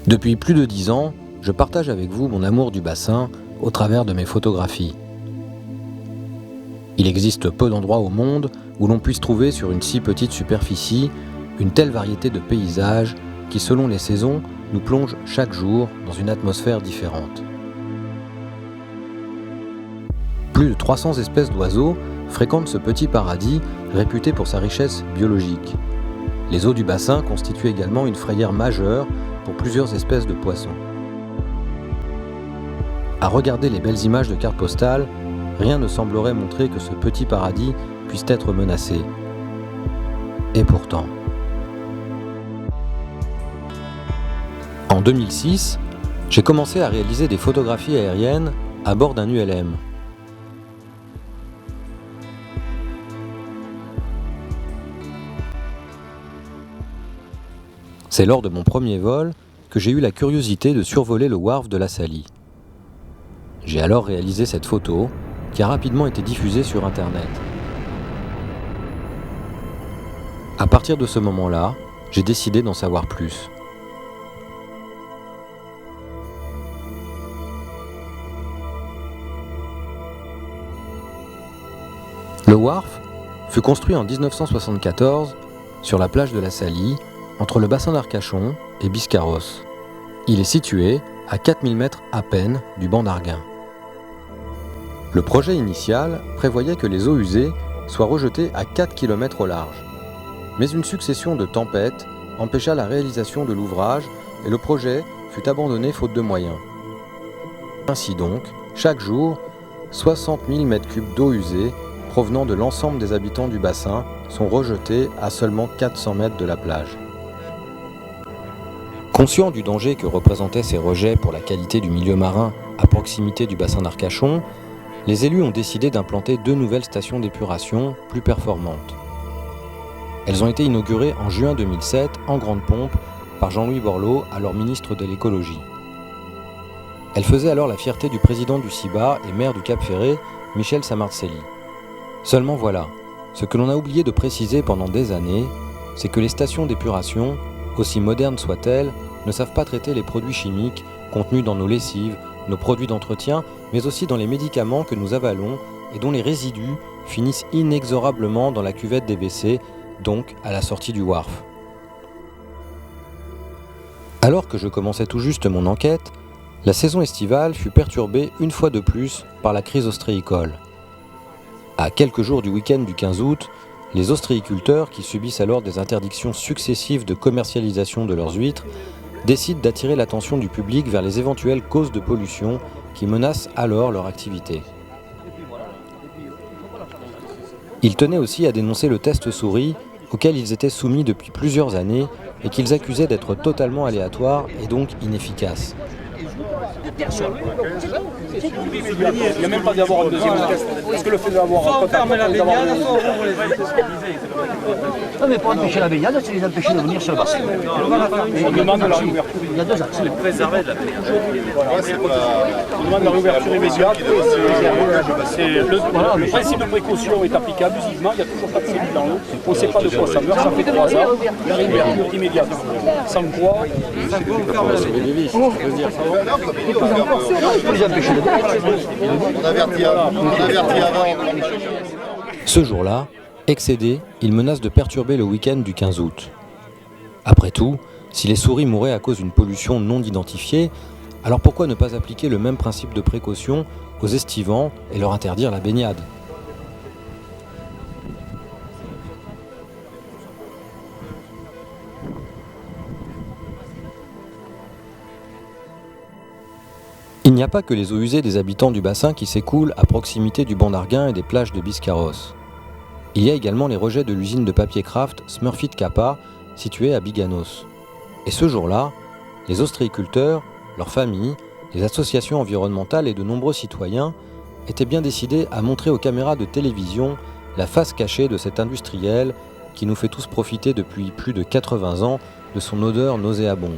Depuis plus de 10 ans, je partage avec vous mon amour du bassin au travers de mes photographies. Il existe peu d'endroits au monde où l'on puisse trouver sur une si petite superficie une telle variété de paysages qui, selon les saisons, nous plongent chaque jour dans une atmosphère différente. Plus de 300 espèces d'oiseaux fréquentent ce petit paradis réputé pour sa richesse biologique. Les eaux du bassin constituent également une frayère majeure pour plusieurs espèces de poissons. À regarder les belles images de cartes postales, rien ne semblerait montrer que ce petit paradis puisse être menacé. Et pourtant. En 2006, j'ai commencé à réaliser des photographies aériennes à bord d'un ULM. C'est lors de mon premier vol que j'ai eu la curiosité de survoler le wharf de La Salie. J'ai alors réalisé cette photo qui a rapidement été diffusée sur Internet. À partir de ce moment-là, j'ai décidé d'en savoir plus. Le wharf fut construit en 1974 sur la plage de La Salie, entre le bassin d'Arcachon et Biscarrosse. Il est situé à 4000 mètres à peine du banc d'Arguin. Le projet initial prévoyait que les eaux usées soient rejetées à 4 km au large. Mais une succession de tempêtes empêcha la réalisation de l'ouvrage et le projet fut abandonné faute de moyens. Ainsi donc, chaque jour, 60 000 m3 d'eau usée provenant de l'ensemble des habitants du bassin sont rejetés à seulement 400 mètres de la plage. Conscient du danger que représentaient ces rejets pour la qualité du milieu marin à proximité du bassin d'Arcachon, les élus ont décidé d'implanter 2 nouvelles stations d'épuration plus performantes. Elles ont été inaugurées en juin 2007 en grande pompe par Jean-Louis Borloo, alors ministre de l'écologie. Elles faisaient alors la fierté du président du CIBA et maire du Cap-Ferré, Michel Samartselli. Seulement voilà, ce que l'on a oublié de préciser pendant des années, c'est que les stations d'épuration, aussi modernes soient-elles, ne savent pas traiter les produits chimiques contenus dans nos lessives, nos produits d'entretien, mais aussi dans les médicaments que nous avalons et dont les résidus finissent inexorablement dans la cuvette des WC, donc à la sortie du wharf. Alors que je commençais tout juste mon enquête, la saison estivale fut perturbée une fois de plus par la crise ostréicole. À quelques jours du week-end du 15 août, les ostréiculteurs, qui subissent alors des interdictions successives de commercialisation de leurs huîtres, décident d'attirer l'attention du public vers les éventuelles causes de pollution qui menacent alors leur activité. Ils tenaient aussi à dénoncer le test souris auquel ils étaient soumis depuis plusieurs années et qu'ils accusaient d'être totalement aléatoire et donc inefficace. Il n'y a même pas d'avoir un deuxième test. Est-ce que le fait d'avoir soit on ferme la baignade, soit on ouvre les vitres. Non, mais pour empêcher la baignade, c'est les empêcher de venir sur le bassin. on demande la réouverture. Il y a 2 axes. Préserver de la baignade. On demande la réouverture immédiate. Le principe de précaution est applicé abusivement. Il n'y a toujours pas de cellules dans l'eau. On ne sait pas de quoi ça meurt. Ça fait 3 ans. La réouverture immédiate. Sans quoi, On ferme la baignade. Pour les empêcher de venir. On avertit avant. Ce jour-là, excédé, il menace de perturber le week-end du 15 août. Après tout, si les souris mouraient à cause d'une pollution non identifiée, alors pourquoi ne pas appliquer le même principe de précaution aux estivants et leur interdire la baignade ? Il n'y a pas que les eaux usées des habitants du bassin qui s'écoulent à proximité du banc d'Arguin et des plages de Biscarrosse. Il y a également les rejets de l'usine de papier craft Smurfit Kappa, située à Biganos. Et ce jour-là, les ostréiculteurs, leurs familles, les associations environnementales et de nombreux citoyens étaient bien décidés à montrer aux caméras de télévision la face cachée de cet industriel qui nous fait tous profiter depuis plus de 80 ans de son odeur nauséabonde.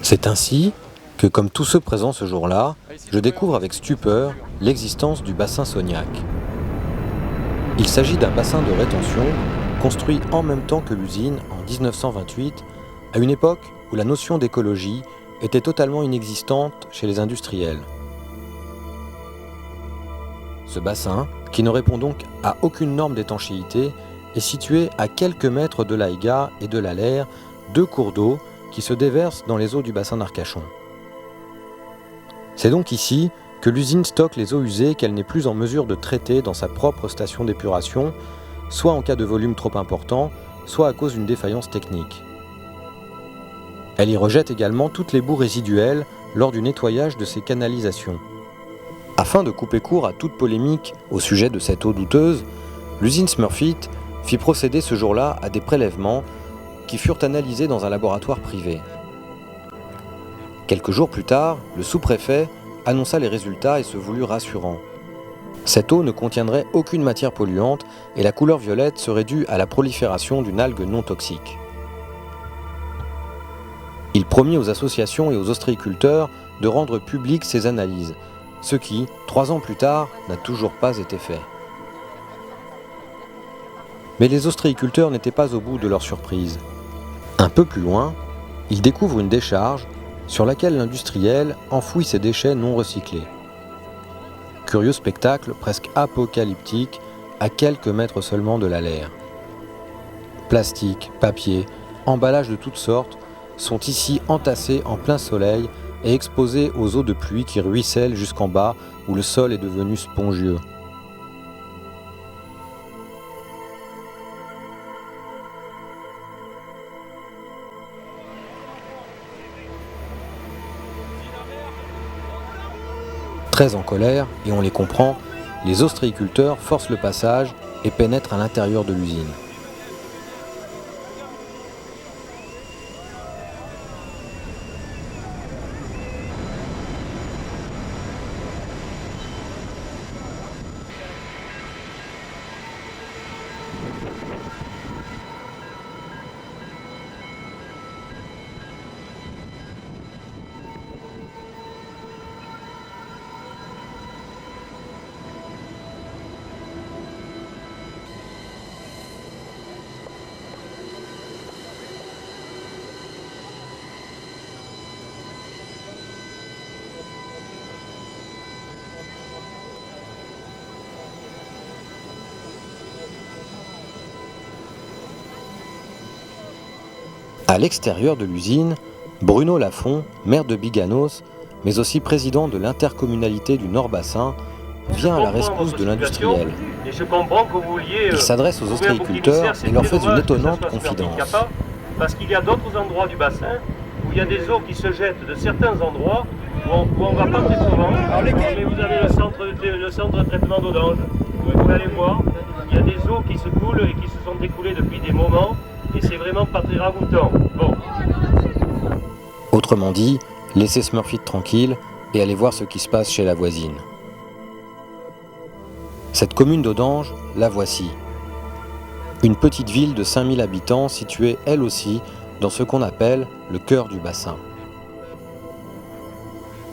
C'est ainsi que que comme tous ceux présents ce jour-là, je découvre avec stupeur l'existence du bassin Soignac. Il s'agit d'un bassin de rétention construit en même temps que l'usine en 1928, à une époque où la notion d'écologie était totalement inexistante chez les industriels. Ce bassin, qui ne répond donc à aucune norme d'étanchéité, est situé à quelques mètres de l'Aïga et de l'Aller, deux cours d'eau qui se déversent dans les eaux du bassin d'Arcachon. C'est donc ici que l'usine stocke les eaux usées qu'elle n'est plus en mesure de traiter dans sa propre station d'épuration, soit en cas de volume trop important, soit à cause d'une défaillance technique. Elle y rejette également toutes les boues résiduelles lors du nettoyage de ses canalisations. Afin de couper court à toute polémique au sujet de cette eau douteuse, l'usine Smurfit fit procéder ce jour-là à des prélèvements qui furent analysés dans un laboratoire privé. Quelques jours plus tard, le sous-préfet annonça les résultats et se voulut rassurant. Cette eau ne contiendrait aucune matière polluante et la couleur violette serait due à la prolifération d'une algue non toxique. Il promit aux associations et aux ostréiculteurs de rendre publiques ces analyses, ce qui, 3 ans plus tard, n'a toujours pas été fait. Mais les ostréiculteurs n'étaient pas au bout de leur surprise. Un peu plus loin, ils découvrent une décharge sur laquelle l'industriel enfouit ses déchets non recyclés. Curieux spectacle presque apocalyptique à quelques mètres seulement de l'Aller. Plastique, papier, emballages de toutes sortes sont ici entassés en plein soleil et exposés aux eaux de pluie qui ruissellent jusqu'en bas où le sol est devenu spongieux. Très en colère, et on les comprend, les ostréiculteurs forcent le passage et pénètrent à l'intérieur de l'usine. À l'extérieur de l'usine, Bruno Lafont, maire de Biganos, mais aussi président de l'intercommunalité du Nord-Bassin, vient à la rescousse de l'industriel. Il s'adresse aux ostréiculteurs et leur fait une étonnante confidence. Parce qu'il y a d'autres endroits du bassin où il y a des eaux qui se jettent de certains endroits où on ne va pas très souvent. Mais vous avez le centre de traitement d'eau d'Ange. Vous pouvez aller voir. Il y a des eaux qui se coulent et qui se sont écoulées depuis des moments. Et c'est vraiment pas très ragoûtant. Bon. Autrement dit, laissez Smurfit tranquille et allez voir ce qui se passe chez la voisine. Cette commune d'Audange, la voici. Une petite ville de 5000 habitants située elle aussi dans ce qu'on appelle le cœur du bassin.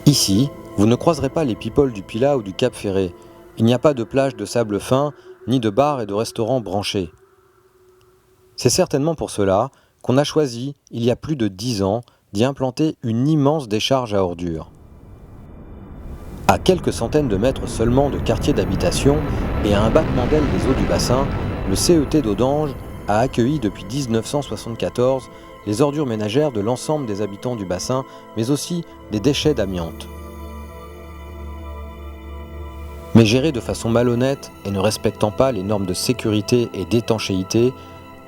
Ici, vous ne croiserez pas les people du Pilat ou du Cap Ferré. Il n'y a pas de plage de sable fin, ni de bars et de restaurants branchés. C'est certainement pour cela qu'on a choisi, il y a plus de 10 ans, d'y implanter une immense décharge à ordures. À quelques centaines de mètres seulement de quartiers d'habitation et à un battement d'aile des eaux du bassin, le CET d'Audange a accueilli depuis 1974 les ordures ménagères de l'ensemble des habitants du bassin, mais aussi des déchets d'amiante. Mais géré de façon malhonnête et ne respectant pas les normes de sécurité et d'étanchéité,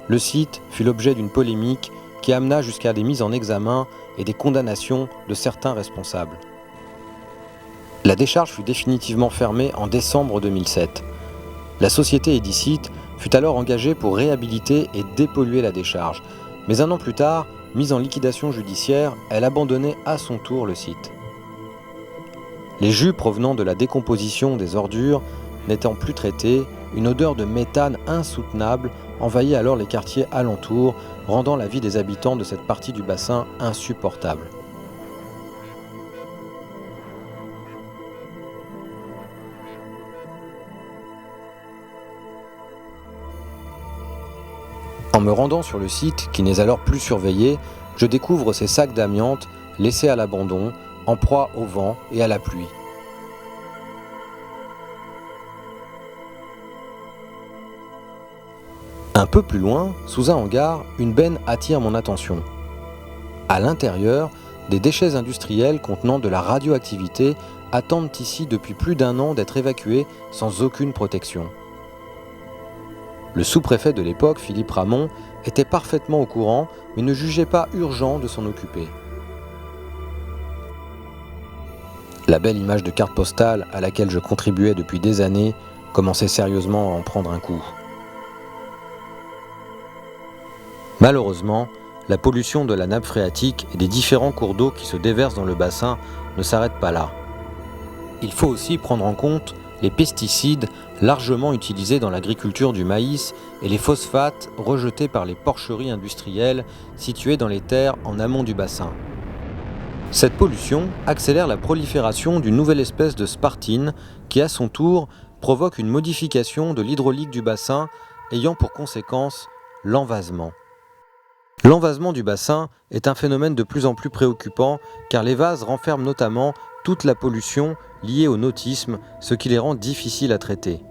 le site fut l'objet d'une polémique qui amena jusqu'à des mises en examen et des condamnations de certains responsables. La décharge fut définitivement fermée en décembre 2007. La société Edicite fut alors engagée pour réhabiliter et dépolluer la décharge, mais 1 an plus tard, mise en liquidation judiciaire, elle abandonnait à son tour le site. Les jus provenant de la décomposition des ordures n'étant plus traités, une odeur de méthane insoutenable envahit alors les quartiers alentours, rendant la vie des habitants de cette partie du bassin insupportable. En me rendant sur le site, qui n'est alors plus surveillé, je découvre ces sacs d'amiante laissés à l'abandon, en proie au vent et à la pluie. Un peu plus loin, sous un hangar, une benne attire mon attention. À l'intérieur, des déchets industriels contenant de la radioactivité attendent ici depuis plus d'1 an d'être évacués sans aucune protection. Le sous-préfet de l'époque, Philippe Ramon, était parfaitement au courant, mais ne jugeait pas urgent de s'en occuper. La belle image de carte postale à laquelle je contribuais depuis des années commençait sérieusement à en prendre un coup. Malheureusement, la pollution de la nappe phréatique et des différents cours d'eau qui se déversent dans le bassin ne s'arrête pas là. Il faut aussi prendre en compte les pesticides largement utilisés dans l'agriculture du maïs et les phosphates rejetés par les porcheries industrielles situées dans les terres en amont du bassin. Cette pollution accélère la prolifération d'une nouvelle espèce de spartine qui, à son tour, provoque une modification de l'hydraulique du bassin ayant pour conséquence l'envasement. L'envasement du bassin est un phénomène de plus en plus préoccupant car les vases renferment notamment toute la pollution liée au nautisme, ce qui les rend difficiles à traiter.